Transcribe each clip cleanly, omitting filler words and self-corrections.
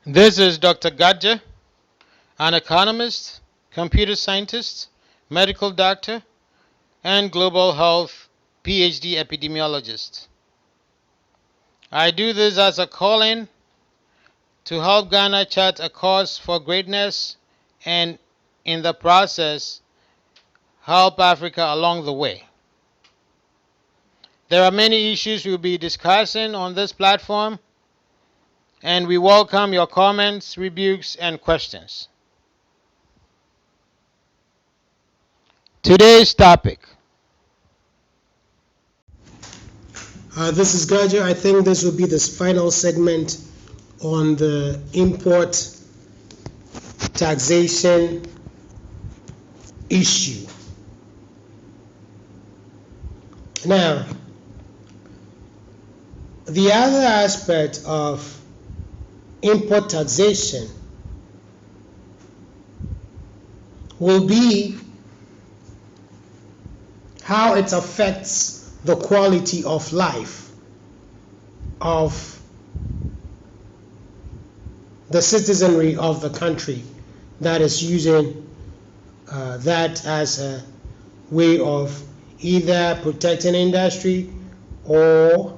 This is Dr. Gadja, an economist, computer scientist, medical doctor, and global health PhD epidemiologist. I do this as a call-in to help Ghana chart a course for greatness and, in the process, help Africa along the way. There are many issues we'll be discussing on this platform, and we welcome your comments, rebukes, and questions. Today's topic. This is Gaja. I think this will be the final segment on the import taxation issue. Now, the other aspect of import taxation will be how it affects the quality of life of the citizenry of the country that is using that as a way of either protecting industry or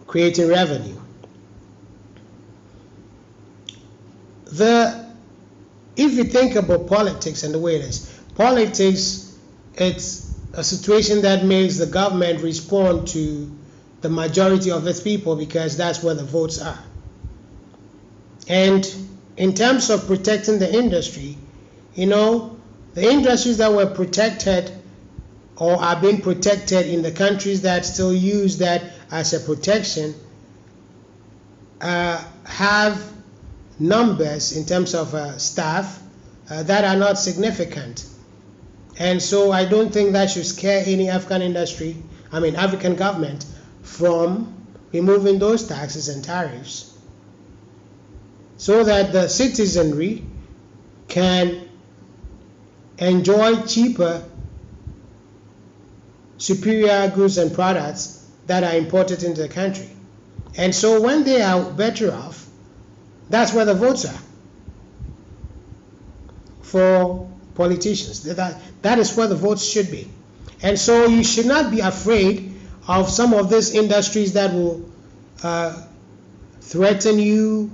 creating revenue. If you think about politics and the way it is, politics, it's a situation that makes the government respond to the majority of its people because that's where the votes are. And in terms of protecting the industry, the industries that were protected or are being protected in the countries that still use that as a protection have numbers in terms of staff that are not significant. And so I don't think that should scare any African government from removing those taxes and tariffs so that the citizenry can enjoy cheaper, superior goods and products that are imported into the country. And so when they are better off, that's where the votes are for politicians. That is where the votes should be. And so you should not be afraid of some of these industries that will threaten you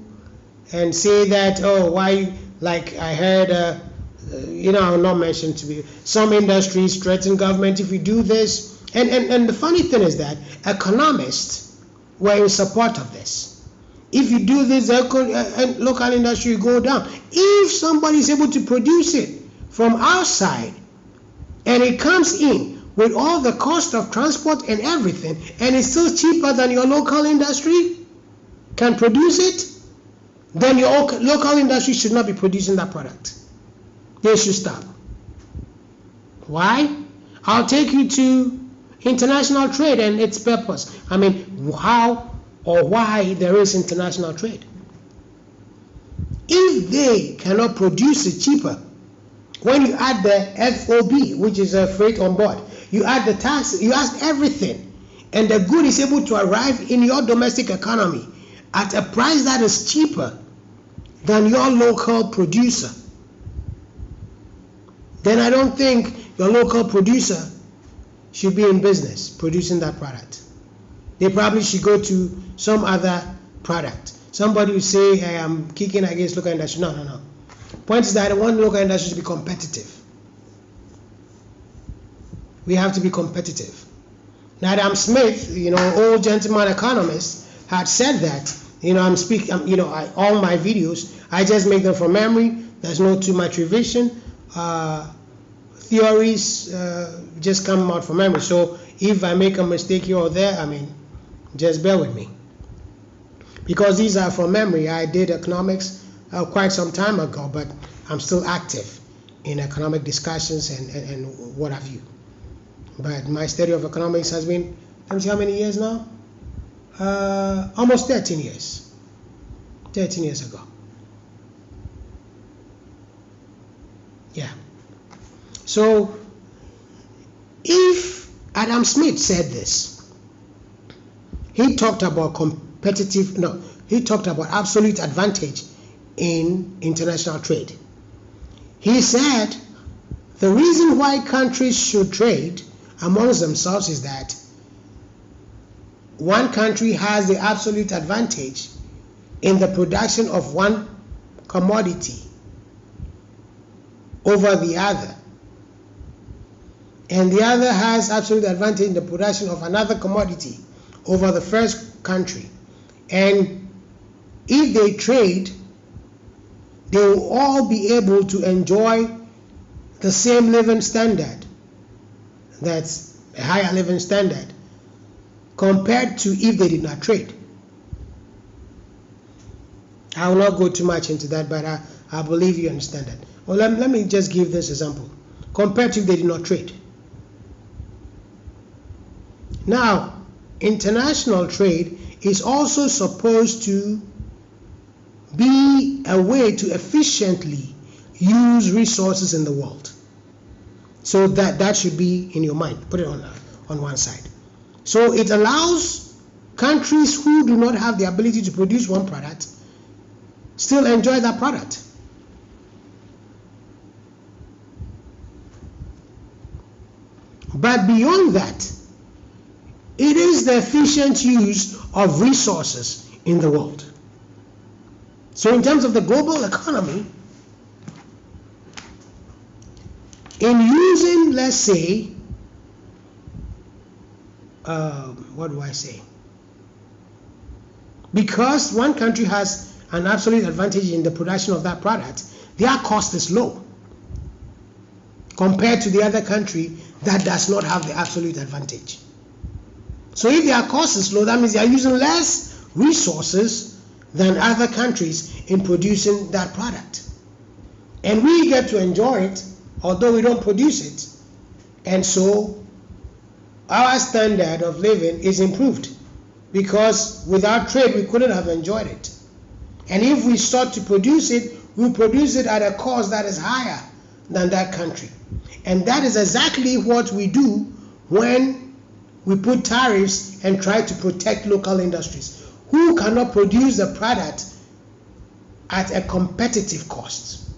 and say that, oh, why, like I heard, I'll not mention to be, some industries threaten government if you do this. And the funny thing is that economists were in support of this. If you do this, local industry will go down. If somebody is able to produce it from outside and it comes in with all the cost of transport and everything and it's still cheaper than your local industry can produce it, then your local industry should not be producing that product. They should stop. Why? I'll take you to international trade and its purpose. How or why there is international trade. If they cannot produce it cheaper, when you add the FOB, which is a freight on board, you add the tax, you add everything, and the good is able to arrive in your domestic economy at a price that is cheaper than your local producer, then I don't think your local producer should be in business producing that product. They probably should go to some other product. Somebody will say, hey, I'm kicking against local industry. No. Point is that I want local industry to be competitive. We have to be competitive. Now, Adam Smith, old gentleman economist, had said that. I'm speaking. All my videos, I just make them from memory. There's no too much revision. Theories just come out from memory. So if I make a mistake here or there, just bear with me. Because these are from memory. I did economics quite some time ago, but I'm still active in economic discussions and what have you. But my study of economics has been, let me see how many years now? Almost 13 years. 13 years ago. Yeah. So if Adam Smith said this, he talked about competitive, no, he talked about absolute advantage in international trade. He said the reason why countries should trade amongst themselves is that one country has the absolute advantage in the production of one commodity over the other, and the other has absolute advantage in the production of another commodity over the first country. And if they trade, they will all be able to enjoy the same living standard, that's a higher living standard, compared to if they did not trade. I will not go too much into that, but I believe you understand that. Well, let me just give this example. Compared to if they did not trade. Now, international trade is also supposed to be a way to efficiently use resources in the world. So that should be in your mind. Put it on one side. So it allows countries who do not have the ability to produce one product still enjoy that product. But beyond that, it is the efficient use of resources in the world. So in terms of the global economy, in using, let's say, what do I say? Because one country has an absolute advantage in the production of that product, their cost is low compared to the other country that does not have the absolute advantage. So if their cost is low, that means they are using less resources than other countries in producing that product. And we get to enjoy it, although we don't produce it. And so our standard of living is improved, because without trade we couldn't have enjoyed it. And if we start to produce it, we produce it at a cost that is higher than that country. And that is exactly what we do when we put tariffs and try to protect local industries who cannot produce the product at a competitive cost.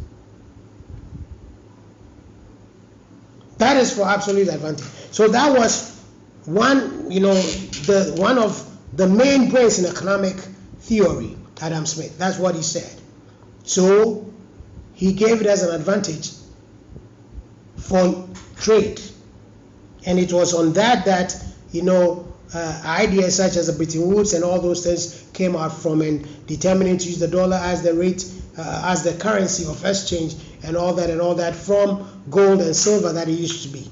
That is for absolute advantage. So that was one, one of the main brains in economic theory, Adam Smith. That's what he said. So he gave it as an advantage for trade. And it was on that ideas such as the Bretton Woods and all those things came out from, and determining to use the dollar as the rate, as the currency of exchange and all that from gold and silver that it used to be.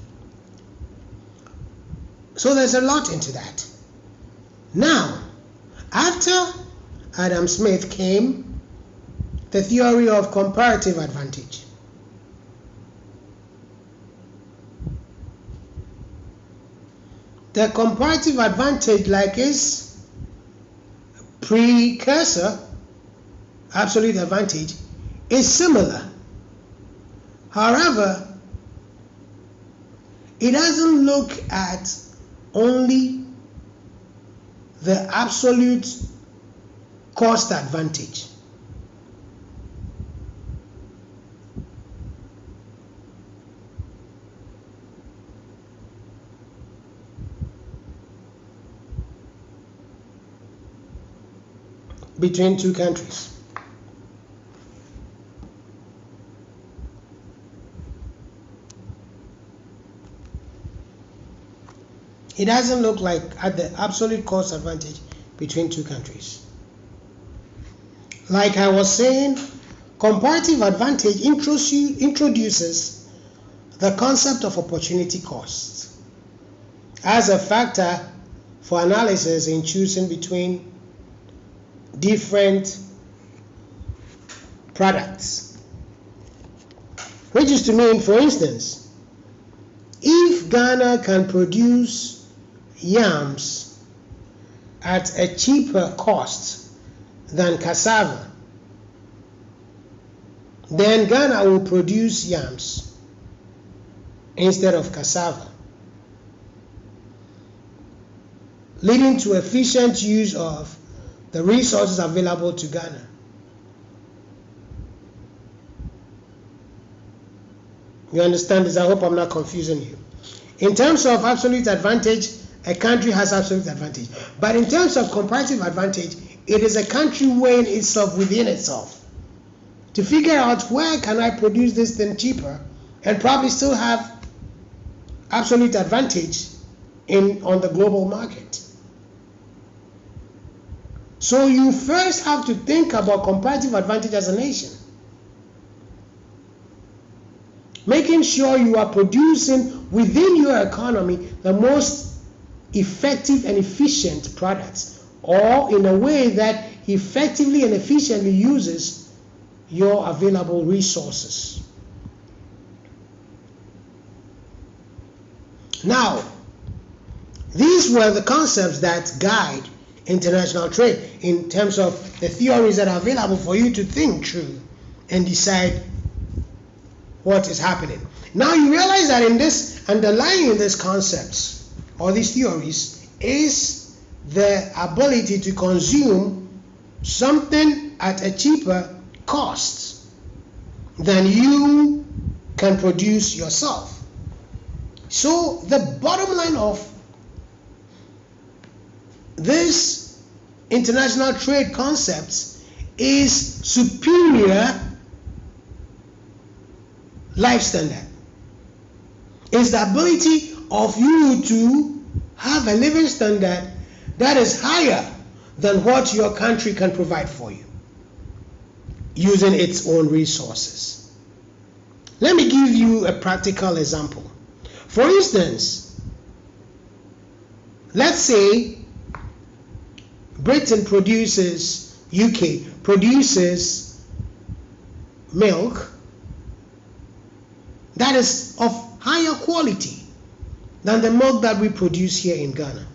So there's a lot into that. Now, after Adam Smith came the theory of comparative advantage. The comparative advantage, like its precursor, absolute advantage, is similar. However, it doesn't look at only the absolute cost advantage. Between two countries. It doesn't look like at the absolute cost advantage between two countries. Like I was saying, comparative advantage introduces the concept of opportunity cost as a factor for analysis in choosing between different products. Which is to mean, for instance, if Ghana can produce yams at a cheaper cost than cassava, then Ghana will produce yams instead of cassava, leading to efficient use of the resources available to Ghana. You understand this? I hope I'm not confusing you. In terms of absolute advantage, a country has absolute advantage. But in terms of comparative advantage, it is a country weighing itself within itself to figure out where can I produce this thing cheaper and probably still have absolute advantage on the global market. So you first have to think about comparative advantage as a nation. Making sure you are producing within your economy the most effective and efficient products, or in a way that effectively and efficiently uses your available resources. Now, these were the concepts that guide international trade in terms of the theories that are available for you to think through and decide what is happening. Now you realize that in this, underlying these concepts or these theories is the ability to consume something at a cheaper cost than you can produce yourself. So the bottom line of this international trade concepts is superior life standard. It's the ability of you to have a living standard that is higher than what your country can provide for you using its own resources. Let me give you a practical example. For instance, let's say Britain produces, UK produces milk that is of higher quality than the milk that we produce here in Ghana.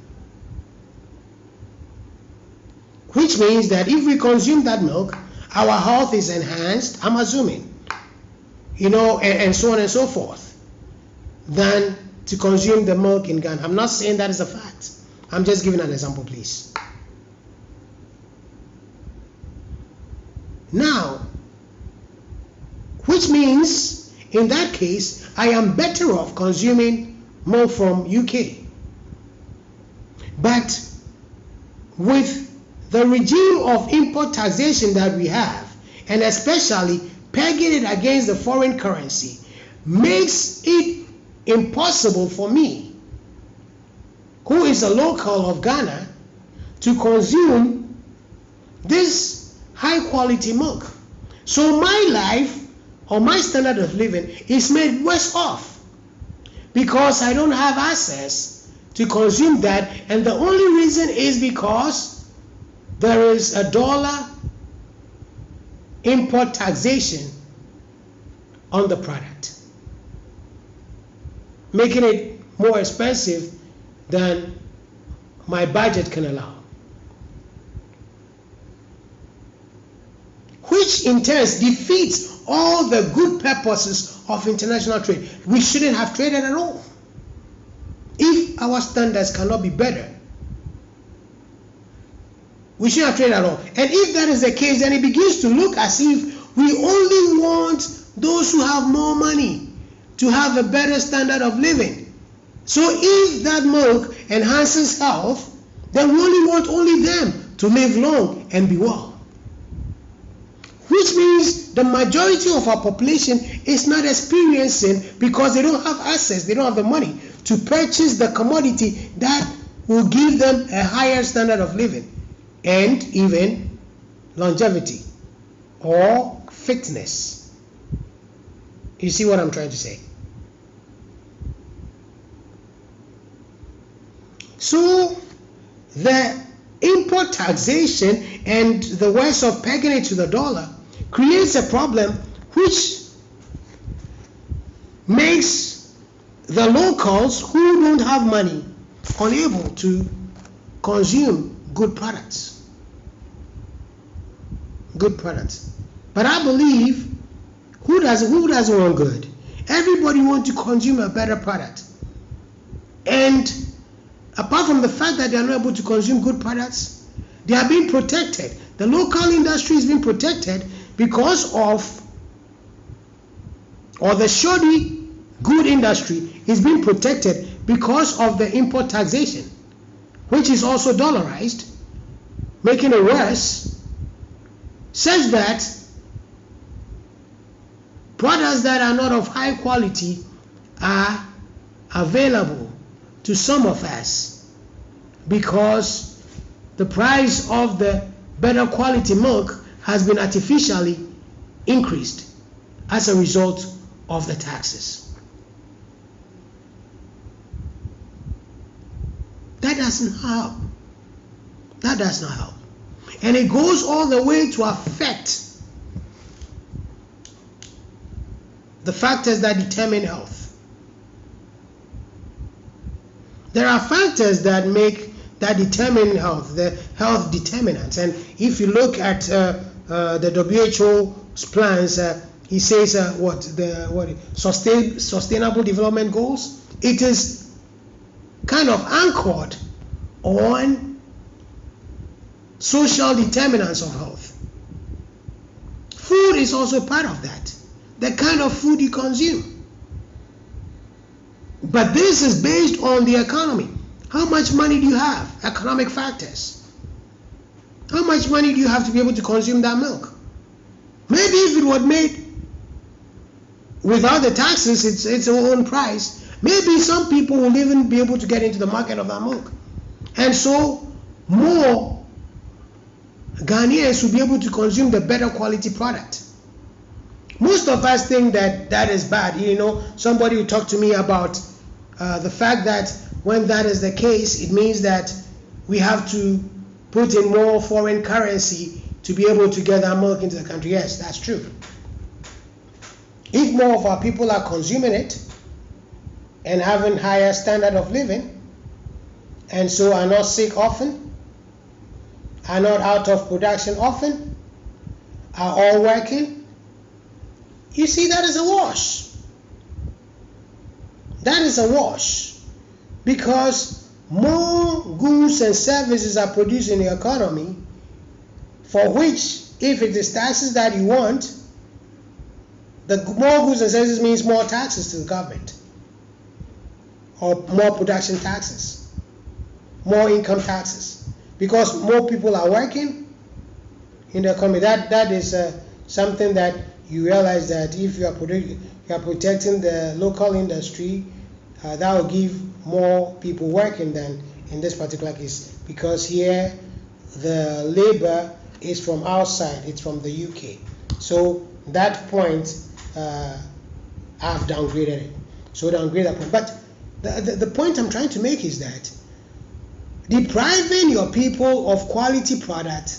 Which means that if we consume that milk, our health is enhanced, I'm assuming, and so on and so forth, than to consume the milk in Ghana. I'm not saying that is a fact. I'm just giving an example, please. Now, which means, in that case, I am better off consuming milk from UK. But with the regime of import taxation that we have, and especially pegging it against the foreign currency, makes it impossible for me, who is a local of Ghana, to consume this high quality milk. So my life or my standard of living is made worse off because I don't have access to consume that, and the only reason is because there is a dollar import taxation on the product, making it more expensive than my budget can allow. Which in turn defeats all the good purposes of international trade. We shouldn't have traded at all if our standards cannot be better. We shouldn't have traded at all. And if that is the case, then it begins to look as if we only want those who have more money to have a better standard of living. So if that milk enhances health, then we only want them to live long and be well. Which means the majority of our population is not experiencing, because they don't have access, they don't have the money to purchase the commodity that will give them a higher standard of living and even longevity or fitness. You see what I'm trying to say? So the import taxation and the ways of pegging it to the dollar creates a problem which makes the locals who don't have money unable to consume good products. Good products. But I believe who doesn't want good? Everybody wants to consume a better product. And apart from the fact that they are not able to consume good products, They are being protected. The local industry is being protected because of, or the shoddy good industry is being protected because of the import taxation, which is also dollarized, making it worse, such that products that are not of high quality are available to some of us because the price of the better quality milk has been artificially increased as a result of the taxes. That doesn't help. That does not help. And it goes all the way to affect the factors that determine health. There are factors that determine health, the health determinants. And if you look at the WHO's plans, he says sustainable development goals. It is kind of anchored on social determinants of health. Food is also part of that. The kind of food you consume. But this is based on the economy. How much money do you have? Economic factors. How much money do you have to be able to consume that milk? Maybe if it was made without the taxes, it's its own price. Maybe some people will even be able to get into the market of that milk. And so more Ghanaians will be able to consume the better quality product. Most of us think that that is bad. You know, somebody will talk to me about the fact that when that is the case, it means that we have to put in more foreign currency to be able to get our milk into the country. Yes, that's true. If more of our people are consuming it and having higher standard of living, and so are not sick often, are not out of production often, are all working, you see, that is a wash. That is a wash, because more goods and services are produced in the economy, for which, if it is taxes that you want, the more goods and services means more taxes to the government, or more production taxes, more income taxes, because more people are working in the economy. That is something that you realize, that if you are protecting the local industry, that will give more people working than in this particular case, because here the labor is from outside, it's from the UK. So that point, I've downgraded it. So downgrade that point. But the point I'm trying to make is that depriving your people of quality product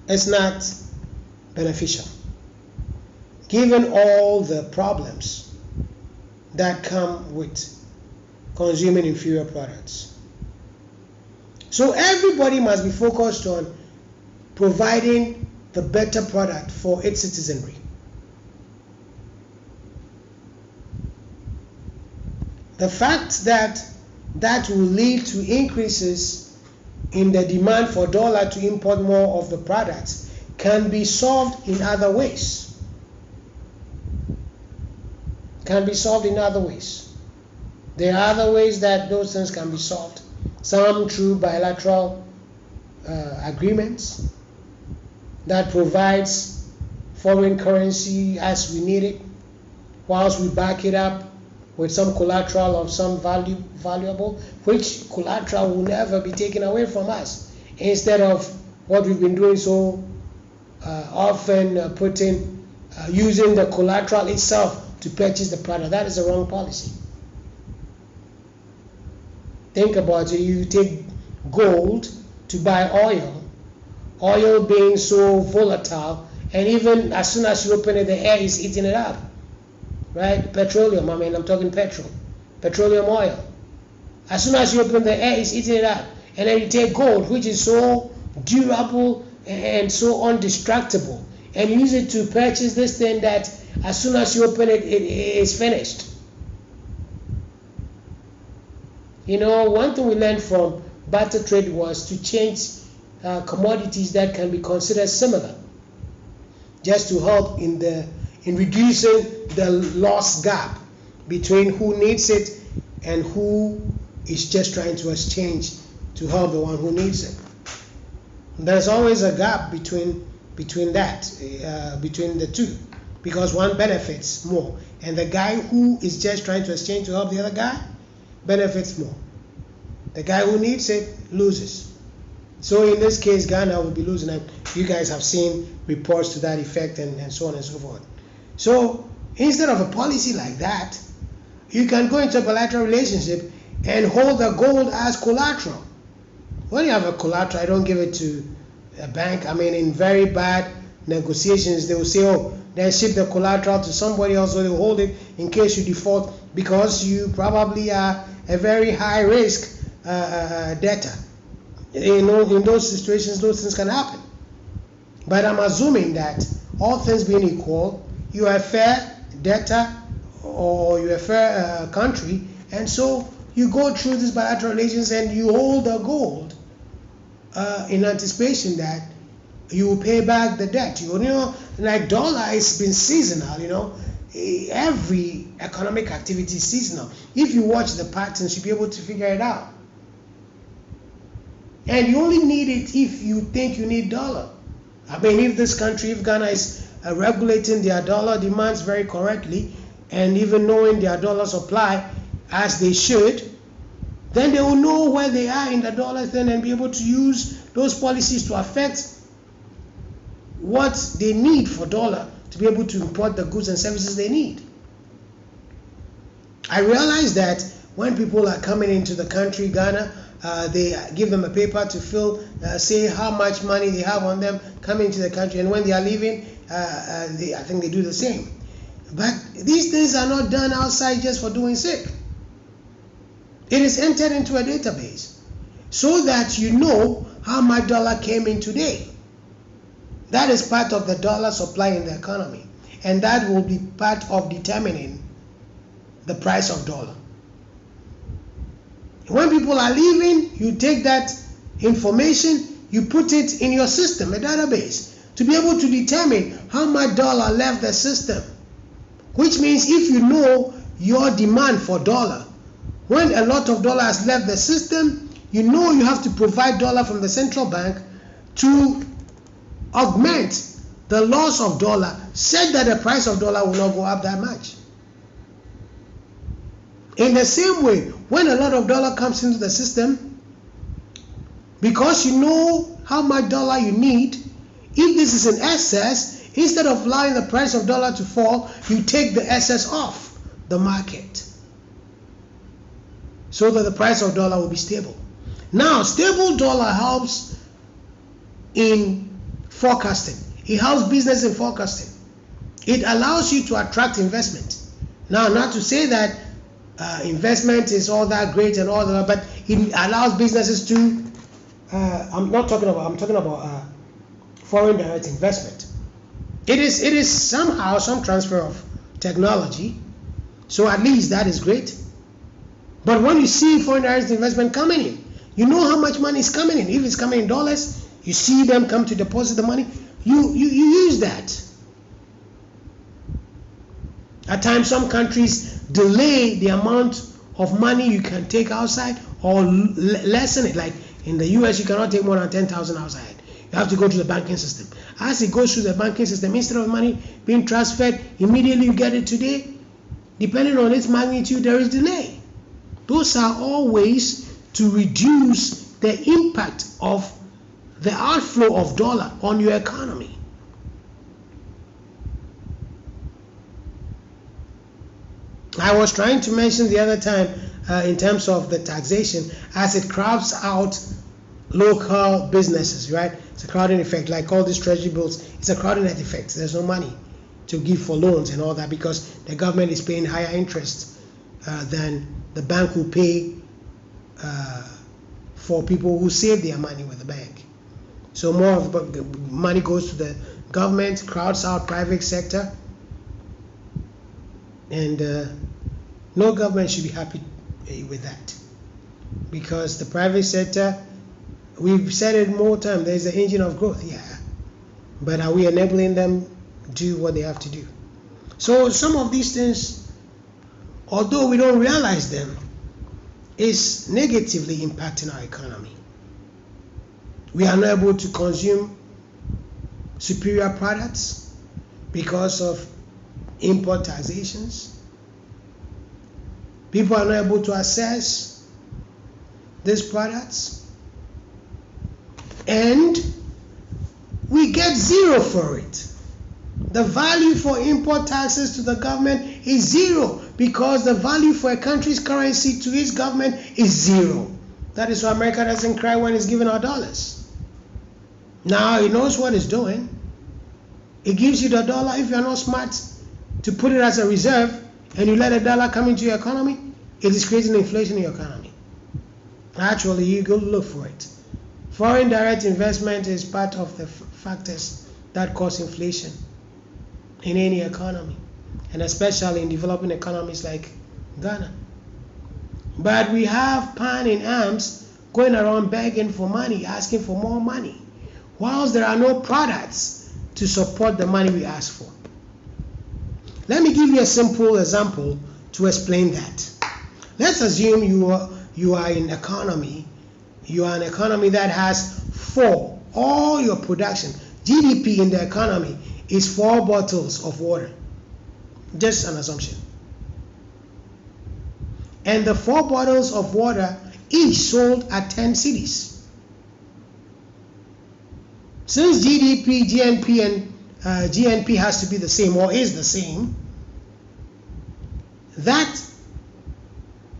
is not beneficial, given all the problems that come with consuming inferior products. So everybody must be focused on providing the better product for its citizenry. The fact that will lead to increases in the demand for dollar to import more of the products can be solved in other ways. Can be solved in other ways. There are other ways that those things can be solved. Some through bilateral agreements that provides foreign currency as we need it, whilst we back it up with some collateral of some valuable, which collateral will never be taken away from us, instead of what we've been doing so often, using the collateral itself to purchase the product. That is a wrong policy. Think about it. You take gold to buy oil being so volatile, and even as soon as you open it, the air is eating it up, right? Petroleum, I'm talking petroleum oil. As soon as you open, the air is eating it up. And then you take gold, which is so durable and so undestructible, and use it to purchase this thing that as soon as you open it, it is finished. You know, one thing we learned from barter trade was to change commodities that can be considered similar, just to help in reducing the loss gap between who needs it and who is just trying to exchange to help the one who needs it. There's always a gap between the two, because one benefits more, and the guy who is just trying to exchange to help the other guy benefits more. The guy who needs it loses. So in this case, Ghana will be losing, and you guys have seen reports to that effect, and so on and so forth. So instead of a policy like that, you can go into a bilateral relationship and hold the gold as collateral. When you have a collateral, I don't give it to a bank. I mean, in very bad negotiations, they will say, oh, then ship the collateral to somebody else, so they will hold it in case you default, because you probably are a very high risk debtor. In those situations, those things can happen. But I'm assuming that all things being equal, you are a fair debtor or you're a fair country, and so you go through these bilateral relations and you hold the gold in anticipation that you will pay back the debt. You know, like dollar has been seasonal. Every economic activity is seasonal. If you watch the patterns, you'll be able to figure it out. And you only need it if you think you need dollar. I mean, if Ghana is regulating their dollar demands very correctly, and even knowing their dollar supply as they should, then they will know where they are in the dollar thing and be able to use those policies to affect what they need for dollar to be able to import the goods and services they need. I realize that when people are coming into the country, Ghana, they give them a paper to fill, say how much money they have on them coming into the country, and when they are leaving, I think they do the same. But these things are not done outside just for doing sake. It is entered into a database so that you know how much dollar came in today. That is part of the dollar supply in the economy, and that will be part of determining the price of dollar. When people are leaving, you take that information, you put it in your system, a database, to be able to determine how much dollar left the system. Which means if you know your demand for dollar, when a lot of dollar has left the system, you know you have to provide dollar from the central bank to augment the loss of dollar, such that the price of dollar will not go up that much. In the same way, when a lot of dollar comes into the system, because you know how much dollar you need, if this is an excess, instead of allowing the price of dollar to fall, you take the excess off the market so that the price of dollar will be stable. Now, stable dollar helps in forecasting. It helps business in forecasting. It allows you to attract investment. Now, not to say that investment is all that great and all that, but it allows businesses to, I'm talking about foreign direct investment. It is somehow some transfer of technology, so at least that is great. But when you see foreign direct investment coming in, you know how much money is coming in. If it's coming in dollars, you see them come to deposit the money, you use that. At times, some countries delay the amount of money you can take outside or lessen it. Like in the US, you cannot take more than 10,000 outside. You have to go to the banking system. As it goes through the banking system, instead of money being transferred immediately, you get it today. Depending on its magnitude, there is delay. Those are all ways to reduce the impact of the outflow of dollar on your economy. I was trying to mention the other time in terms of the taxation, as it crowds out local businesses, right? It's a crowding effect, like all these treasury bills. It's a crowding effect. There's no money to give for loans and all that because the government is paying higher interest than the bank will pay for people who save their money with the bank. So more of the money goes to the government, crowds out private sector, and no government should be happy with that. because the private sector, we've said it more times, there's the engine of growth, yeah. But are we enabling them do what they have to do? So some of these things, although we don't realize them, is negatively impacting our economy. We are not able to consume superior products because of import taxations. People are not able to access these products, and we get zero for it. The value for import taxes to the government is zero, because the value for a country's currency to its government is zero. That is why America doesn't cry when it's giving our dollars. Now it knows what it's doing. It gives you the dollar. If you're not smart to put it as a reserve and you let a dollar come into your economy, it is creating inflation in your economy. Actually, you go look for it. Foreign direct investment is part of the factors that cause inflation in any economy, and especially in developing economies like Ghana. But we have pan in arms going around begging for money, asking for more money, whilst there are no products to support the money we ask for. Let me give you a simple example to explain that. Let's assume you are in economy. You are an economy that has all your production. GDP in the economy is 4 bottles of water. Just an assumption. And the 4 bottles of water each sold at 10 cedis. Since GDP, GNP, and GNP has to be the same, or is the same, that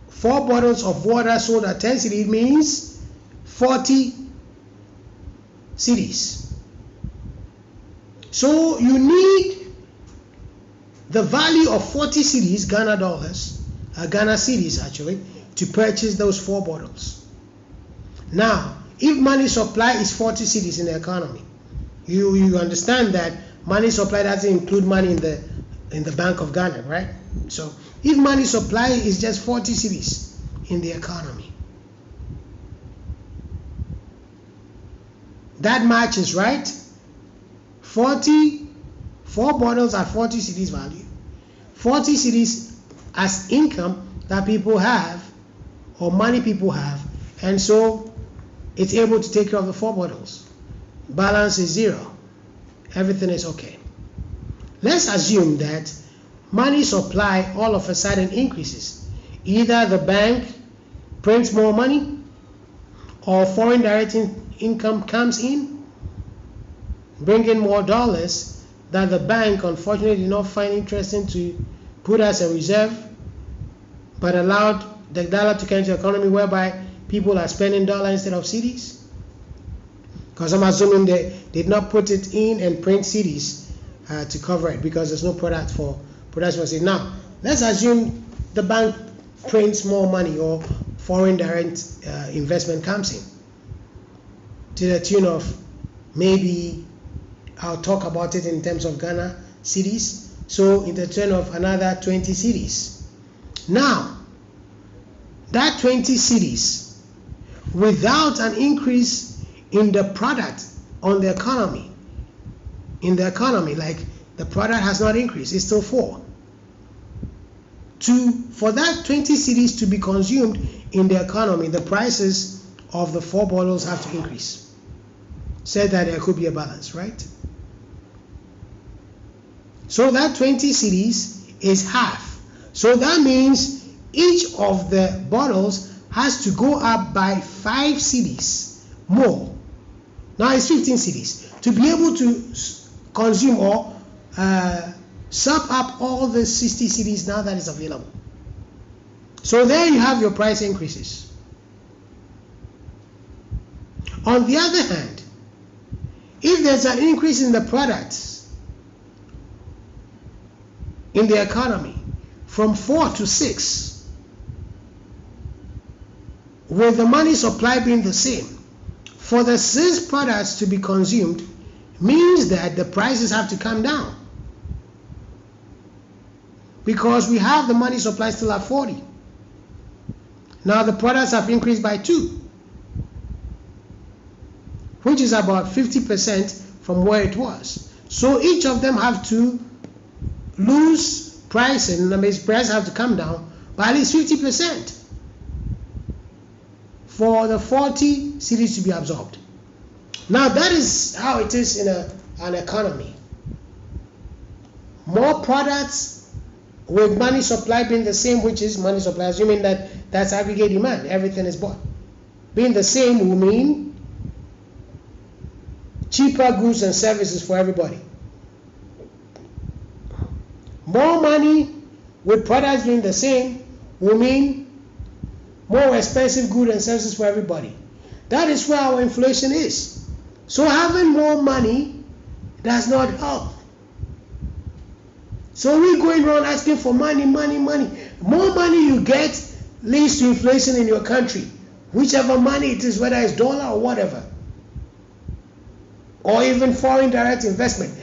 4 bottles of water sold at 10 cedis means 40 cedis. So you need the value of 40 cedis, Ghana dollars, Ghana cedis actually, to purchase those 4 bottles. Now, if money supply is 40 cedis in the economy, you understand that money supply doesn't include money in the Bank of Ghana, right? So if money supply is just 40 cedis in the economy, that matches, right? 4 bottles at 40 cedis value, 40 cedis as income that people have, or money people have, and so it's able to take care of the 4 bottles. Balance is 0. Everything is okay. Let's assume that money supply all of a sudden increases. Either the bank prints more money, or foreign direct income comes in, bringing more dollars that the bank unfortunately did not find interesting to put as a reserve, but allowed the dollar to come into the economy, whereby people are spending dollar instead of cedis. Because I'm assuming they did not put it in and print cedis to cover it, because there's no product for production. Now, let's assume the bank prints more money, or foreign direct investment comes in to the tune of, maybe I'll talk about it in terms of Ghana cedis, so in the tune of another 20 cedis. Now, that 20 cedis, without an increase in the product on the economy, like the product has not increased, it's still 4. For that 20 cedis to be consumed in the economy, the prices of the 4 bottles have to increase. Said that there could be a balance, right? So that 20 cedis is half. So that means each of the bottles has to go up by 5 cedis more. Now it's 15 cedis to be able to consume or sop up all the 60 cedis now that is available. So there you have your price increases. On the other hand, if there's an increase in the products in the economy from 4 to 6, with the money supply being the same, for the 6 products to be consumed means that the prices have to come down, because we have the money supply still at 40. Now the products have increased by 2, which is about 50% from where it was. So each of them have to lose pricing, that means prices have to come down by at least 50% for the 40 cedis to be absorbed. Now that is how it is in an economy. More products with money supply being the same, which is money supply, assuming that that's aggregate demand, everything is bought. Being the same will mean cheaper goods and services for everybody. More money with products being the same will mean more expensive goods and services for everybody. That is where our inflation is. So having more money does not help. So we're going around asking for money, money, money. More money you get leads to inflation in your country. Whichever money it is, whether it's dollar or whatever. Or even foreign direct investment.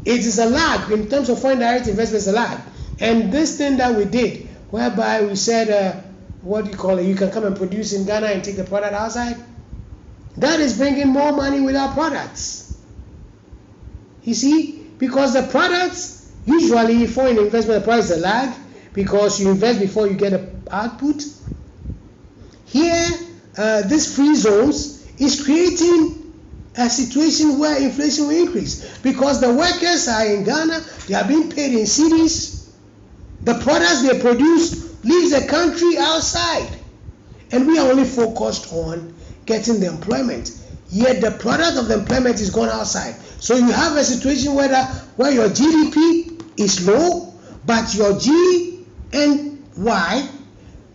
It is a lag. In terms of foreign direct investment, it's a lag. And this thing that we did, whereby we said, what do you call it? You can come and produce in Ghana and take the product outside. That is bringing more money with our products. You see? Because the products, usually foreign investment, the price is a lag because you invest before you get an output. Here, this free zones is creating a situation where inflation will increase because the workers are in Ghana, they are being paid in cedis. The products they produce leaves the country outside, and we are only focused on getting the employment. Yet the product of the employment is gone outside. So you have a situation where your GDP is low, but your GNY,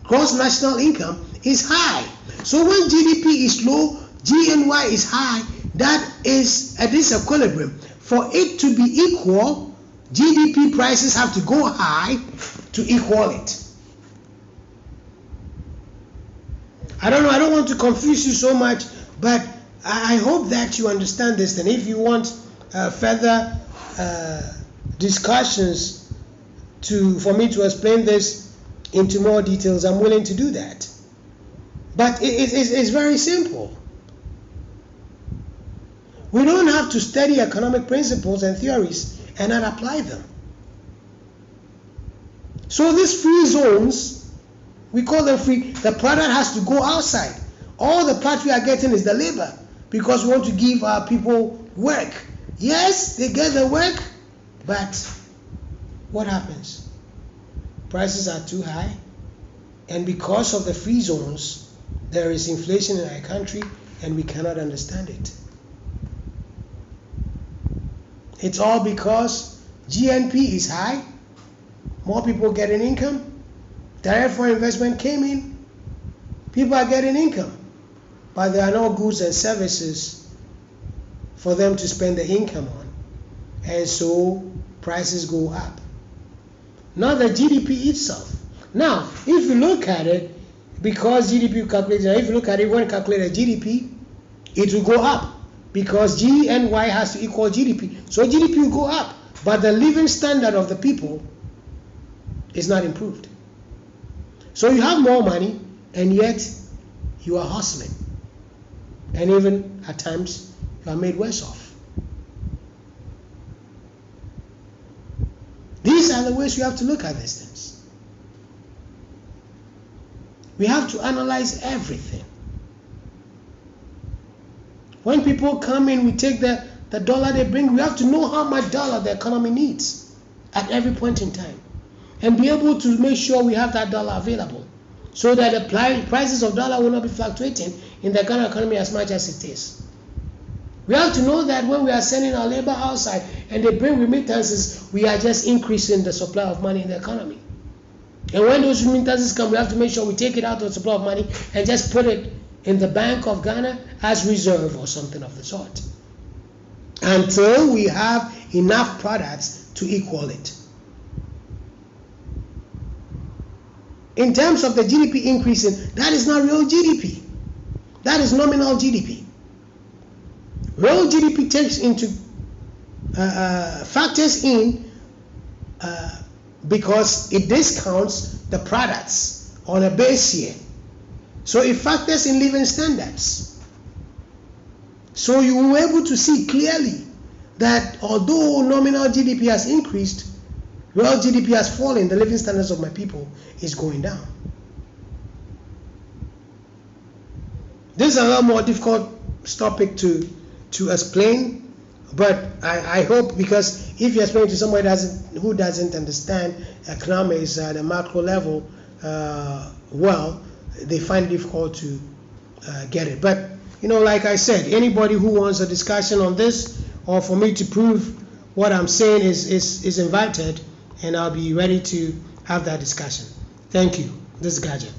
gross national income, is high. So when GDP is low, GNY is high. That is a disequilibrium. For it to be equal, GDP prices have to go high to equal it. I don't want to confuse you so much, but I hope that you understand this. And if you want further discussions for me to explain this into more details, I'm willing to do that. But it's very simple. We don't have to study economic principles and theories and not apply them. So these free zones, we call them free, the product has to go outside. All the part we are getting is the labor because we want to give our people work. Yes, they get the work, but what happens? Prices are too high, and because of the free zones, there is inflation in our country and we cannot understand it. It's all because GNP is high, more people get an income, direct foreign investment came in, people are getting income, but there are no goods and services for them to spend the income on, and so prices go up. Not the GDP itself. Now, if you look at it, because GDP calculated, if you look at it, when calculated GDP, it will go up. Because GNY has to equal GDP. So GDP will go up. But the living standard of the people is not improved. So you have more money, and yet you are hustling. And even at times, you are made worse off. These are the ways you have to look at these things. We have to analyze everything. When people come in, we take the dollar they bring. We have to know how much dollar the economy needs at every point in time and be able to make sure we have that dollar available so that the prices of dollar will not be fluctuating in the Ghana economy as much as it is. We have to know that when we are sending our labor outside and they bring remittances, we are just increasing the supply of money in the economy. And when those remittances come, we have to make sure we take it out of the supply of money and just put it in the Bank of Ghana as reserve or something of the sort, until we have enough products to equal it. In terms of the GDP increasing, that is not real GDP. That is nominal GDP. Real GDP takes into factors in because it discounts the products on a base year. So it factors in living standards. So you will be able to see clearly that although nominal GDP has increased, real GDP has fallen, the living standards of my people is going down. This is a lot more difficult topic to explain, but I hope, because if you explain to somebody who doesn't understand economics at a macro level well, they find it difficult to get it. But like I said, anybody who wants a discussion on this, or for me to prove what I'm saying, is invited, and I'll be ready to have that discussion. Thank you. This is Gaja.